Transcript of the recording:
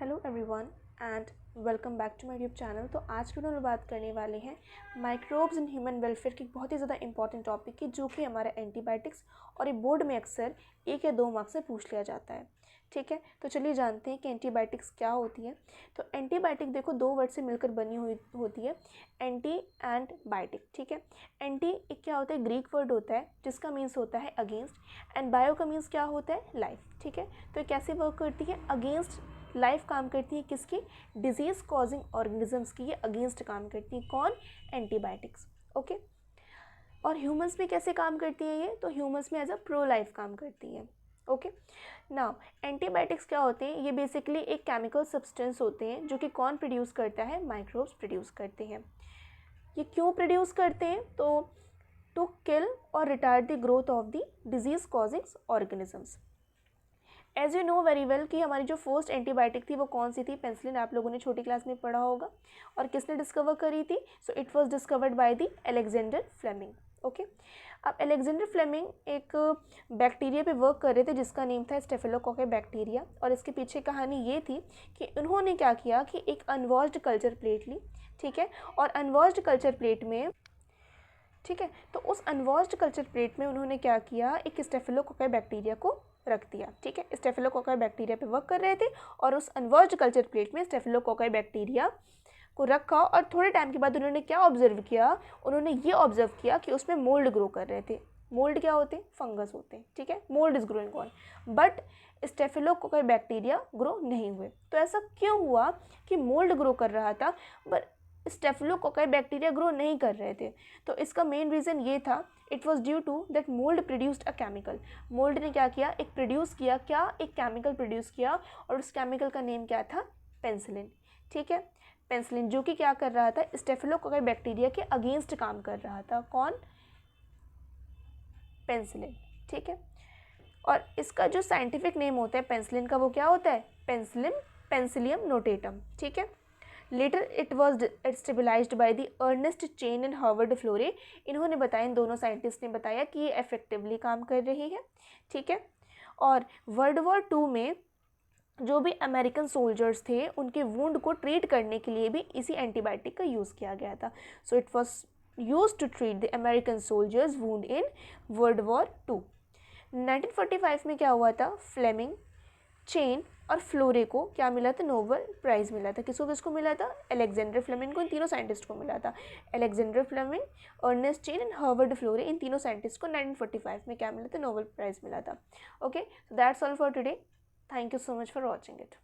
Hello everyone and welcome back to my YouTube channel. तो आज के हम बात करने वाले हैं माइक्रोब्स इन ह्यूमन वेलफेयर की बहुत ही ज़्यादा इंपॉर्टेंट टॉपिक की, जो कि हमारा एंटीबायोटिक्स और ये बोर्ड में अक्सर 1 या 2 मार्क्स से पूछ लिया जाता है। ठीक है, तो चलिए जानते हैं कि एंटीबायोटिक्स क्या होती है। तो एंटीबायोटिक देखो 2 वर्ड से मिलकर बनी हुई होती है, एंटी एंड बायोटिक। ठीक है, एंटी एक क्या होता है, ग्रीक वर्ड होता है जिसका मीन्स होता है अगेंस्ट, एंड बायो का मीन्स क्या होता है, लाइफ। ठीक है, तो ये कैसे वर्क करती है, अगेंस्ट लाइफ काम करती है, किसकी, डिजीज कॉजिंग ऑर्गेनिजम्स की ये अगेंस्ट काम करती है। कौन, एंटीबायोटिक्स। ओके, और ह्यूमंस में कैसे काम करती है ये, तो ह्यूमंस में एज अ प्रो लाइफ काम करती है। ओके, नाउ एंटीबायोटिक्स क्या होते हैं, ये बेसिकली एक केमिकल सब्सटेंस होते हैं जो कि कौन प्रोड्यूस करता है, माइक्रोब्स प्रोड्यूस करते हैं। ये क्यों प्रोड्यूस करते हैं, तो टू किल और retard the growth of the disease causing organisms. As you know very well कि हमारी जो फर्स्ट एंटीबायोटिक थी वो कौन सी थी, पेनिसिलिन। आप लोगों ने छोटी क्लास में पढ़ा होगा। और किसने डिस्कवर करी थी, so it was discovered by the Alexander Fleming. Okay, अब अलेक्जेंडर फ्लेमिंग एक बैक्टीरिया पे वर्क कर रहे थे जिसका नेम था स्टेफिलोकोकस बैक्टीरिया। और इसके पीछे कहानी ये थी कि उन्होंने क्या किया कि एक अनवॉश्ड कल्चर प्लेट ली। ठीक है, और अनवॉश्ड कल्चर प्लेट में, ठीक है, तो उस अनवॉश्ड कल्चर प्लेट में उन्होंने क्या किया, एक स्टेफिलोकोकस बैक्टीरिया को रख दिया। ठीक है, स्टेफिलोकोकस बैक्टीरिया पे वर्क कर रहे थे और उस अनवॉश्ड कल्चर प्लेट में स्टेफिलोकोकस बैक्टीरिया को रखा। और थोड़े टाइम के बाद उन्होंने क्या ऑब्जर्व किया, उन्होंने ये ऑब्जर्व किया कि उसमें मोल्ड ग्रो कर रहे थे। मोल्ड क्या होते हैं, फंगस होते हैं। ठीक है, mould is growing on, but staphylococcus bacteria grow नहीं हुए। तो ऐसा क्यों हुआ कि मोल्ड ग्रो कर रहा था बट स्टेफिलोकोकस बैक्टीरिया ग्रो नहीं कर रहे थे, तो इसका मेन रीज़न ये था, it was due to that mould produced a chemical. Mould ने क्या किया, एक प्रोड्यूस किया, क्या, एक केमिकल प्रोड्यूस किया, और उस केमिकल का नेम क्या था, पेनिसिलिन। ठीक है, पेनिसिलिन जो कि क्या कर रहा था, स्टेफिलोकोकस बैक्टीरिया के अगेंस्ट काम कर रहा था। कौन, पेनिसिलिन। ठीक है, और इसका जो साइंटिफिक नेम होता है पेनिसिलिन का, वो क्या होता है, पेनिसिलिन, पेनिसिलियम नोटेटम। ठीक है, later it was stabilized by the Ernest Chain and Harvard Florey. इन्होंने बताया, इन दोनों साइंटिस्ट ने बताया कि ये इफेक्टिवली काम कर रही है। ठीक है, और वर्ल्ड वॉर 2 में जो भी अमेरिकन सोल्जर्स थे उनके वुंड को ट्रीट करने के लिए भी इसी एंटीबायोटिक का यूज़ किया गया था। So it was use to treat the American soldiers wound in world war 2। 1945 में क्या हुआ था, फ्लेमिंग, चेन और फ्लोरे को क्या मिला था, नोबेल प्राइज़ मिला था। किसको किसको मिला था, अलेक्जेंडर फ्लेमिंग को, इन तीनों साइंटिस्ट को मिला था। Alexander Fleming, Ernest Chain and Harvard Florey, इन तीनों साइंटिस्ट को 1945 में क्या मिला था, नोबेल प्राइज़ मिला था। Okay, so that's all for today. Thank you so much for watching it.